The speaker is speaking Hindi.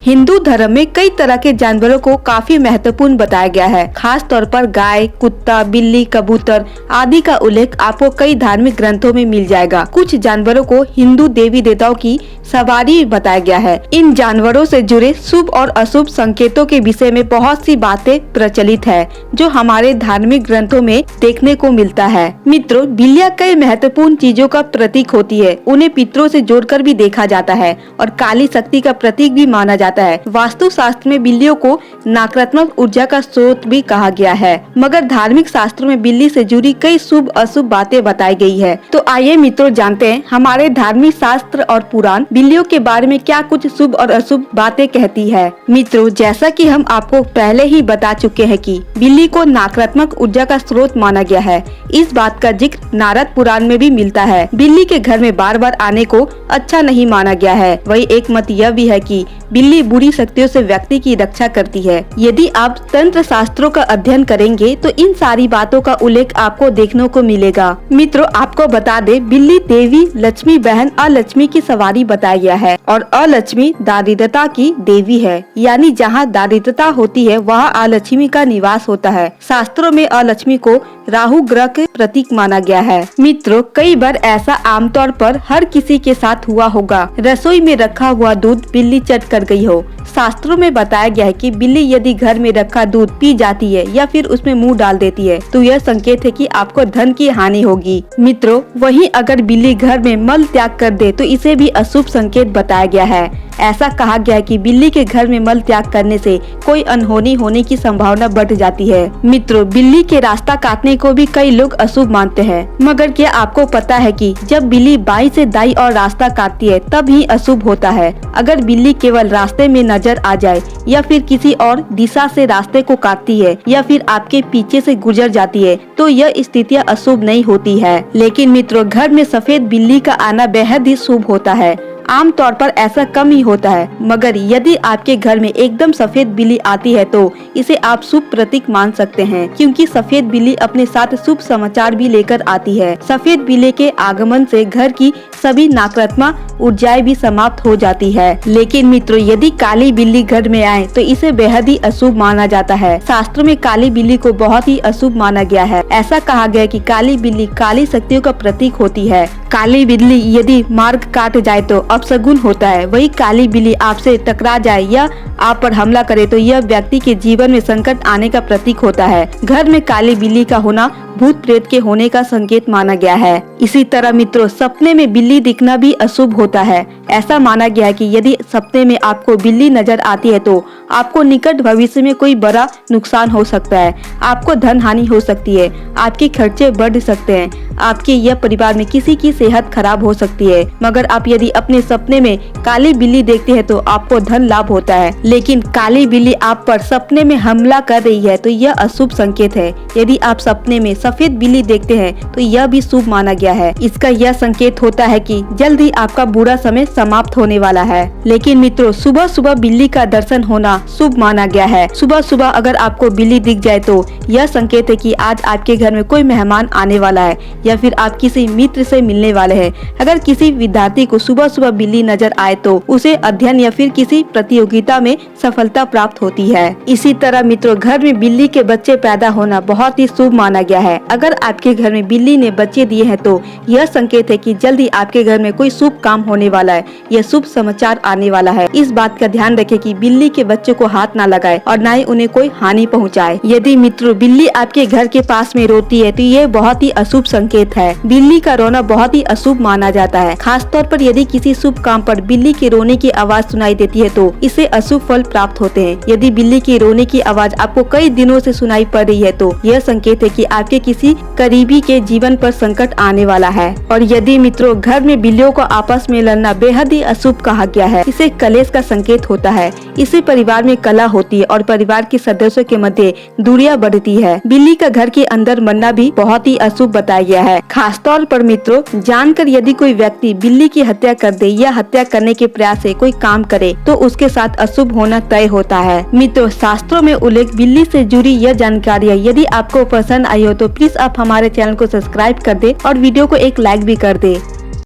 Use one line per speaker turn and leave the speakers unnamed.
हिंदू धर्म में कई तरह के जानवरों को काफी महत्वपूर्ण बताया गया है। खास तौर पर गाय, कुत्ता, बिल्ली, कबूतर आदि का उल्लेख आपको कई धार्मिक ग्रंथों में मिल जाएगा। कुछ जानवरों को हिंदू देवी देवताओं की सवारी बताया गया है। इन जानवरों से जुड़े शुभ और अशुभ संकेतों के विषय में बहुत सी बातें प्रचलित है, जो हमारे धार्मिक ग्रंथों में देखने को मिलता है। मित्रों, बिल्लियां कई महत्वपूर्ण चीजों का प्रतीक होती है। उन्हें पितरों से जोड़कर भी देखा जाता है और काली शक्ति का प्रतीक भी माना जाता है। वास्तु शास्त्र में बिल्लियों को नकारात्मक ऊर्जा का स्रोत भी कहा गया है, मगर धार्मिक शास्त्रों में बिल्ली से जुड़ी कई शुभ अशुभ बातें बताई गई है। तो आइए मित्रों जानते हैं हमारे धार्मिक शास्त्र और पुराण बिल्लियों के बारे में क्या कुछ शुभ और अशुभ बातें कहती है। मित्रों, जैसा कि हम आपको पहले ही बता चुके हैं कि बिल्ली को नकारात्मक ऊर्जा का स्रोत माना गया है। इस बात का जिक्र नारद पुराण में भी मिलता है। बिल्ली के घर में बार बार आने को अच्छा नहीं माना गया है। वही एक मत यह भी है कि बिल्ली बुरी शक्तियों से व्यक्ति की रक्षा करती है। यदि आप तंत्र शास्त्रों का अध्ययन करेंगे तो इन सारी बातों का उल्लेख आपको देखने को मिलेगा। मित्रों, आपको बता दे, बिल्ली देवी लक्ष्मी बहन अलक्ष्मी की सवारी बताया गया है और अलक्ष्मी दारिद्रता की देवी है, यानी जहाँ दारिद्रता होती है वहाँ अलक्ष्मी का निवास होता है। शास्त्रों में अलक्ष्मी को राहु ग्रह के प्रतीक माना गया है। मित्रों, कई बार ऐसा आमतौर पर हर किसी के साथ हुआ होगा। रसोई में रखा हुआ दूध बिल्ली चट कर गई हो। शास्त्रों में बताया गया है कि बिल्ली यदि घर में रखा दूध पी जाती है या फिर उसमें मुंह डाल देती है तो यह संकेत है कि आपको धन की हानि होगी। मित्रों, वहीं अगर बिल्ली घर में मल त्याग कर दे तो इसे भी अशुभ संकेत बताया गया है। ऐसा कहा गया है कि बिल्ली के घर में मल त्याग करने से कोई अनहोनी होने की संभावना बढ़ जाती है। मित्रों, बिल्ली के रास्ता काटने को भी कई लोग अशुभ मानते हैं, मगर क्या आपको पता है कि जब बिल्ली बाई से दाई और रास्ता काटती है तब ही अशुभ होता है। अगर बिल्ली केवल रास्ते में नजर आ जाए या फिर किसी और दिशा से रास्ते को काटती है या फिर आपके पीछे से गुजर जाती है तो यह स्थितियाँ अशुभ नहीं होती है। लेकिन मित्रों, घर में सफेद बिल्ली का आना बेहद ही शुभ होता है। आमतौर पर ऐसा कम ही होता है, मगर यदि आपके घर में एकदम सफेद बिल्ली आती है तो इसे आप शुभ प्रतीक मान सकते हैं, क्योंकि सफेद बिल्ली अपने साथ शुभ समाचार भी लेकर आती है। सफेद बिल्ली के आगमन से घर की सभी नकारात्मक ऊर्जाएं भी समाप्त हो जाती है। लेकिन मित्रों, यदि काली बिल्ली घर में आए तो इसे बेहद ही अशुभ माना जाता है। शास्त्रों में काली बिल्ली को बहुत ही अशुभ माना गया है। ऐसा कहा गया कि काली बिल्ली काली शक्तियों का प्रतीक होती है। काली बिल्ली यदि मार्ग काट जाए तो अपशगुन होता है। वही काली बिल्ली आपसे टकरा जाए या आप पर हमला करे तो यह व्यक्ति के जीवन में संकट आने का प्रतीक होता है। घर में काली बिल्ली का होना भूत प्रेत के होने का संकेत माना गया है। इसी तरह मित्रों, सपने में बिल्ली दिखना भी अशुभ होता है। ऐसा माना गया है कि यदि सपने में आपको बिल्ली नजर आती है तो आपको निकट भविष्य में कोई बड़ा नुकसान हो सकता है। आपको धन हानि हो सकती है, आपके खर्चे बढ़ सकते हैं, आपके या परिवार में किसी की सेहत खराब हो सकती है। मगर आप यदि अपने सपने में काली बिल्ली देखते हैं तो आपको धन लाभ होता है। लेकिन काली बिल्ली आप पर सपने में हमला कर रही है तो यह अशुभ संकेत है। यदि आप सपने में सफेद बिल्ली देखते हैं तो यह भी शुभ माना गया है। इसका यह संकेत होता है कि जल्द ही आपका बुरा समय समाप्त होने वाला है। लेकिन मित्रों, सुबह सुबह बिल्ली का दर्शन होना शुभ माना गया है। सुबह सुबह अगर आपको बिल्ली दिख जाए तो यह संकेत है कि आज आपके घर में कोई मेहमान आने वाला है या फिर आप किसी मित्र से मिलने वाले हैं। अगर किसी विद्यार्थी को सुबह सुबह बिल्ली नजर आए तो उसे अध्ययन या फिर किसी प्रतियोगिता में सफलता प्राप्त होती है। इसी तरह मित्रों, घर में बिल्ली के बच्चे पैदा होना बहुत ही शुभ माना गया है। अगर आपके घर में बिल्ली ने बच्चे दिए हैं तो यह संकेत है कि जल्दी आपके घर में कोई शुभ काम होने वाला है, यह शुभ समाचार आने वाला है। इस बात का ध्यान रखें कि बिल्ली के बच्चों को हाथ ना लगाए और न ही उन्हें कोई हानि पहुंचाए। यदि मित्रों बिल्ली आपके घर के पास में रोती है तो यह बहुत ही अशुभ संकेत है। बिल्ली का रोना बहुत ही अशुभ माना जाता है। खास तौर पर यदि किसी शुभ काम पर बिल्ली के रोने की आवाज सुनाई देती है तो इससे अशुभ फल प्राप्त होते हैं। यदि बिल्ली के रोने की आवाज आपको कई दिनों से सुनाई पड़ रही है तो यह संकेत है कि आपके किसी करीबी के जीवन पर संकट आने वाला है। और यदि मित्रों घर में बिल्लियों को आपस में लड़ना बेहद ही अशुभ कहा गया है। इसे कलेश का संकेत होता है। इससे परिवार में कलह होती है और परिवार के सदस्यों के मध्य दूरियां बढ़ती है। बिल्ली का घर के अंदर मरना भी बहुत ही अशुभ बताया गया है। खास तौर पर मित्रों, जानकर यदि कोई व्यक्ति बिल्ली की हत्या कर दे या हत्या करने के प्रयास से कोई काम करे तो उसके साथ अशुभ होना तय होता है। मित्रों, शास्त्रों में उल्लेख बिल्ली से जुड़ी यह जानकारी है। यदि आपको पसंद आई हो तो प्लीज आप हमारे चैनल को सब्सक्राइब कर दे और वीडियो को एक लाइक भी कर दे।